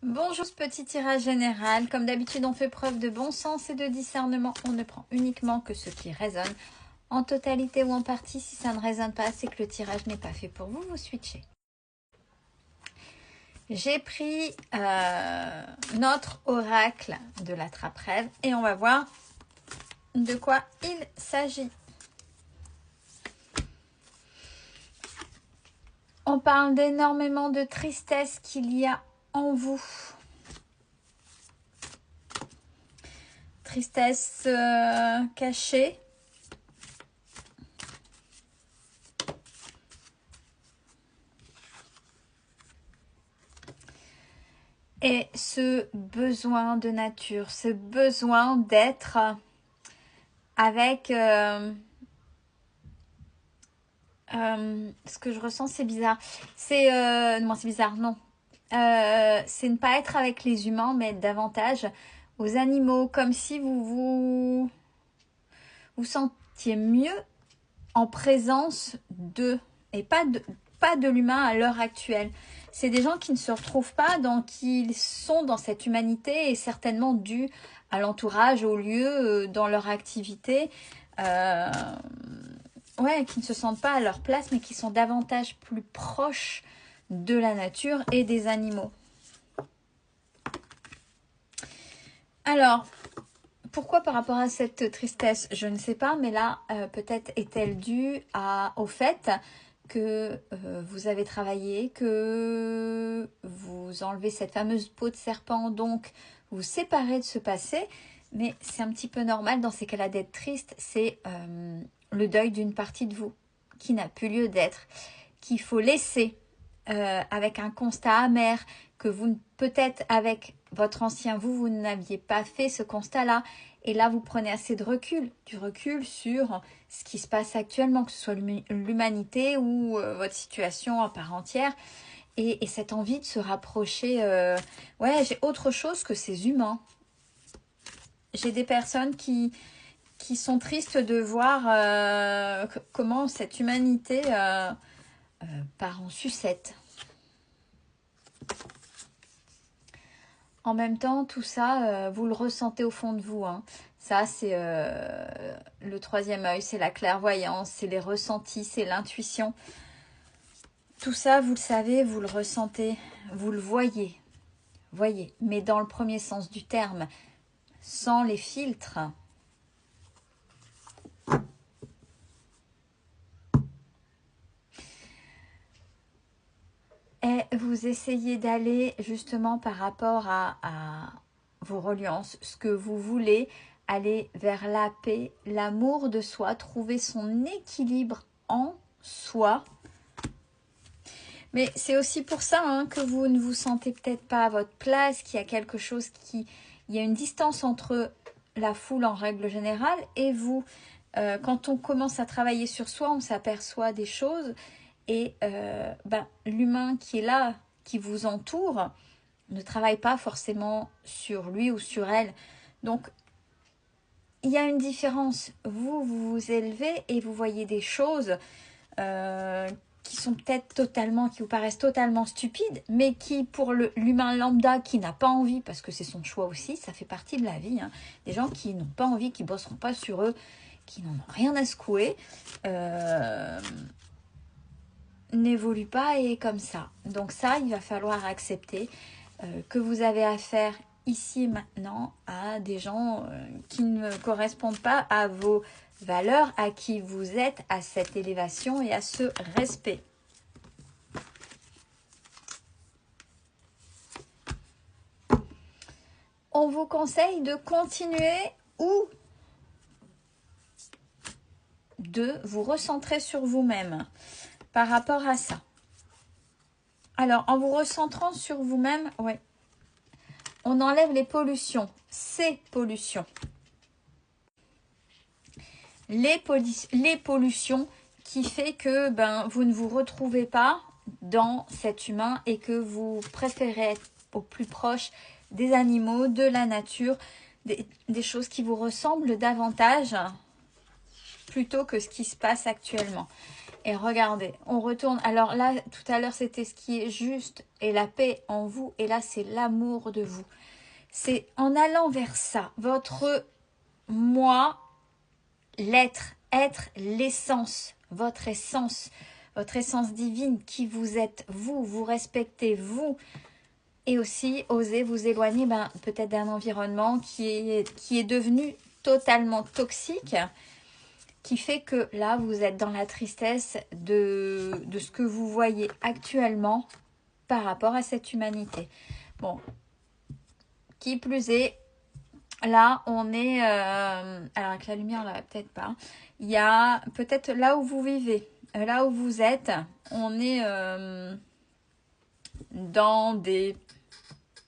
Bonjour, ce petit tirage général. Comme d'habitude, on fait preuve de bon sens et de discernement. On ne prend uniquement que ce qui résonne. En totalité ou en partie, si ça ne résonne pas, c'est que le tirage n'est pas fait pour vous. Vous switchez. J'ai pris notre oracle de la trappe-rêve et on va voir de quoi il s'agit. On parle d'énormément de tristesse qu'il y a en vous. Tristesse cachée. Et ce besoin de nature, ce besoin d'être avec... ce que je ressens, c'est bizarre. Non, c'est bizarre, non. C'est ne pas être avec les humains, mais être davantage aux animaux, comme si vous sentiez mieux en présence d'eux et pas de l'humain à l'heure actuelle. C'est des gens qui ne se retrouvent pas, qui sont dans cette humanité et certainement dû à l'entourage, au lieu, dans leur activité. Qui ne se sentent pas à leur place, mais qui sont davantage plus proches de la nature et des animaux. Alors, pourquoi par rapport à cette tristesse? Je ne sais pas, mais là, peut-être est-elle due au fait que vous avez travaillé, que vous enlevez cette fameuse peau de serpent, donc vous vous séparez de ce passé, mais c'est un petit peu normal dans ces cas-là d'être triste, c'est le deuil d'une partie de vous qui n'a plus lieu d'être, qu'il faut laisser avec un constat amer, que vous, peut-être avec votre ancien vous n'aviez pas fait ce constat-là. Et là, vous prenez assez de recul, du recul sur ce qui se passe actuellement, que ce soit l'humanité ou votre situation en part entière. Et cette envie de se rapprocher, j'ai autre chose que ces humains. J'ai des personnes qui sont tristes de voir comment cette humanité part en sucette. En même temps, tout ça, vous le ressentez au fond de vous. Hein. Ça, c'est le troisième œil, c'est la clairvoyance, c'est les ressentis, c'est l'intuition. Tout ça, vous le savez, vous le ressentez, vous le voyez. Voyez, mais dans le premier sens du terme, sans les filtres. Et vous essayez d'aller justement par rapport à vos reliances, ce que vous voulez, aller vers la paix, l'amour de soi, trouver son équilibre en soi. Mais c'est aussi pour ça que vous ne vous sentez peut-être pas à votre place, qu'il y a quelque chose il y a une distance entre la foule en règle générale et vous. Quand on commence à travailler sur soi, on s'aperçoit des choses. Et l'humain qui est là, qui vous entoure, ne travaille pas forcément sur lui ou sur elle. Donc, il y a une différence. Vous vous élevez et vous voyez des choses qui sont peut-être qui vous paraissent totalement stupides, mais qui, pour l'humain lambda qui n'a pas envie, parce que c'est son choix aussi, ça fait partie de la vie, hein, des gens qui n'ont pas envie, qui ne bosseront pas sur eux, qui n'en ont rien à secouer, n'évolue pas et est comme ça. Donc ça, il va falloir accepter que vous avez affaire ici et maintenant à des gens qui ne correspondent pas à vos valeurs, à qui vous êtes, à cette élévation et à ce respect. On vous conseille de continuer ou de vous recentrer sur vous-même par rapport à ça. Alors, en vous recentrant sur vous-même, on enlève les pollutions, ces pollutions. Les pollutions qui fait que vous ne vous retrouvez pas dans cet humain et que vous préférez être au plus proche des animaux, de la nature, des choses qui vous ressemblent davantage plutôt que ce qui se passe actuellement. Et regardez, on retourne. Alors là, tout à l'heure, c'était ce qui est juste et la paix en vous. Et là, c'est l'amour de vous. C'est en allant vers ça, votre moi, l'être, être l'essence, votre essence divine, qui vous êtes, vous respectez, vous. Et aussi, osez vous éloigner peut-être d'un environnement qui est devenu totalement toxique, qui fait que là, vous êtes dans la tristesse de ce que vous voyez actuellement par rapport à cette humanité. Bon, qui plus est, là, on est... alors, avec la lumière, là, peut-être pas. Il y a peut-être là où vous vivez, là où vous êtes, on est dans des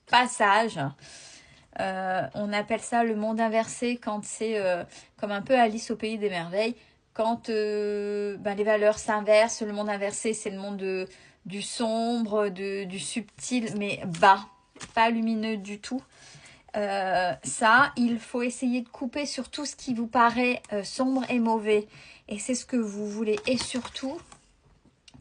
passages. On appelle ça le monde inversé quand c'est comme un peu Alice au pays des merveilles. Quand les valeurs s'inversent, le monde inversé, c'est le monde du sombre, du subtil, mais bas, pas lumineux du tout. Ça, il faut essayer de couper sur tout ce qui vous paraît sombre et mauvais. Et c'est ce que vous voulez. Et surtout,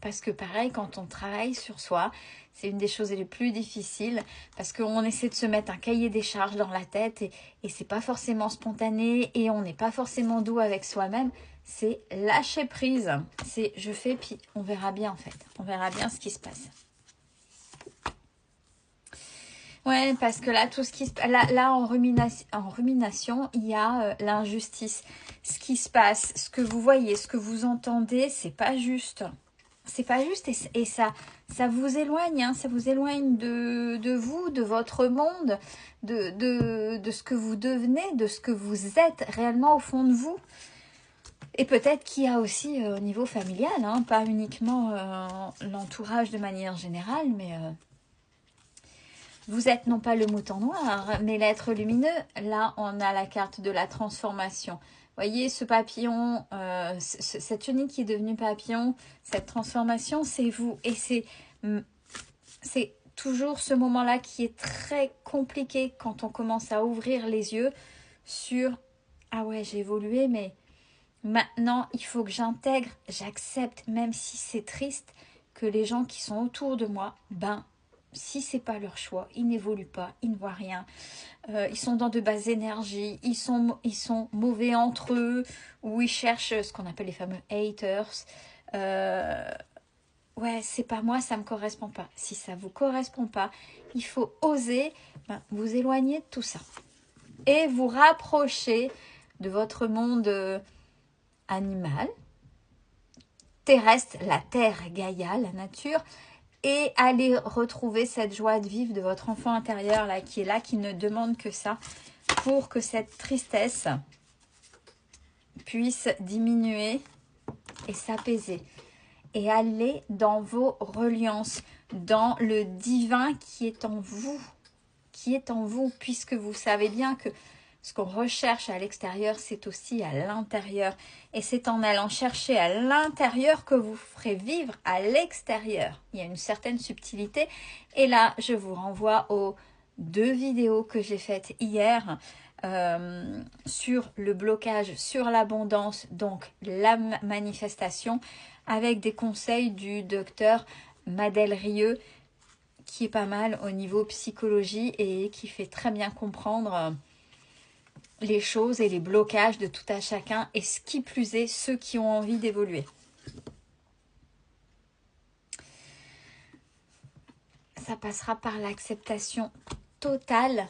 parce que pareil, quand on travaille sur soi, c'est une des choses les plus difficiles parce qu'on essaie de se mettre un cahier des charges dans la tête et c'est pas forcément spontané et on n'est pas forcément doux avec soi-même. C'est lâcher prise. C'est je fais puis on verra bien en fait. On verra bien ce qui se passe. Ouais, parce que là, tout ce qui se là en rumination, il y a l'injustice. Ce qui se passe, ce que vous voyez, ce que vous entendez, c'est pas juste. C'est pas juste et ça vous éloigne, hein, ça vous éloigne de vous, de votre monde, de ce que vous devenez, de ce que vous êtes réellement au fond de vous. Et peut-être qu'il y a aussi au niveau familial, hein, pas uniquement l'entourage de manière générale, mais vous êtes non pas le mouton noir, mais l'être lumineux. Là, on a la carte de la transformation. Voyez, ce papillon, cette chenille qui est devenue papillon, cette transformation, c'est vous. Et c'est toujours ce moment-là qui est très compliqué quand on commence à ouvrir les yeux sur « Ah ouais, j'ai évolué, mais maintenant, il faut que j'intègre, j'accepte, même si c'est triste, que les gens qui sont autour de moi, si c'est pas leur choix, ils n'évoluent pas, ils ne voient rien. Ils sont dans de basses énergies, ils sont mauvais entre eux, ou ils cherchent ce qu'on appelle les fameux haters. Ouais, c'est pas moi, ça me correspond pas. Si ça vous correspond pas, il faut oser vous éloigner de tout ça. Et vous rapprocher de votre monde animal, terrestre, la terre, Gaïa, la nature, et aller retrouver cette joie de vivre de votre enfant intérieur là, qui ne demande que ça, pour que cette tristesse puisse diminuer et s'apaiser. Et aller dans vos reliances, dans le divin qui est en vous, puisque vous savez bien que ce qu'on recherche à l'extérieur, c'est aussi à l'intérieur. Et c'est en allant chercher à l'intérieur que vous ferez vivre à l'extérieur. Il y a une certaine subtilité. Et là, je vous renvoie aux 2 vidéos que j'ai faites hier sur le blocage, sur l'abondance, donc la manifestation, avec des conseils du docteur Madel Rieu, qui est pas mal au niveau psychologie et qui fait très bien comprendre les choses et les blocages de tout à chacun et ce qui plus est, ceux qui ont envie d'évoluer. Ça passera par l'acceptation totale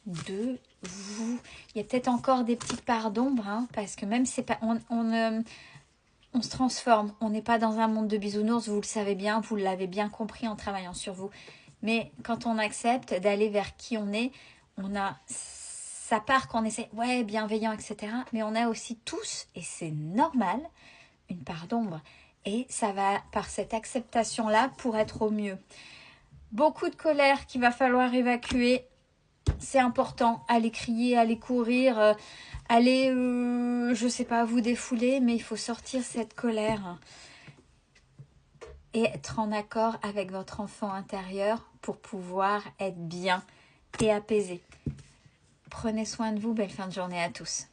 de vous. Il y a peut-être encore des petites parts d'ombre, hein, parce que même c'est pas, on se transforme. On n'est pas dans un monde de bisounours, vous le savez bien, vous l'avez bien compris en travaillant sur vous. Mais quand on accepte d'aller vers qui on a sa part qu'on essaie, ouais, bienveillant, etc. Mais on a aussi tous, et c'est normal, une part d'ombre. Et ça va par cette acceptation-là pour être au mieux. Beaucoup de colère qu'il va falloir évacuer. C'est important. Allez crier, allez courir, allez, je sais pas, vous défouler, mais il faut sortir cette colère et être en accord avec votre enfant intérieur pour pouvoir être bien et apaisé. Prenez soin de vous. Belle fin de journée à tous.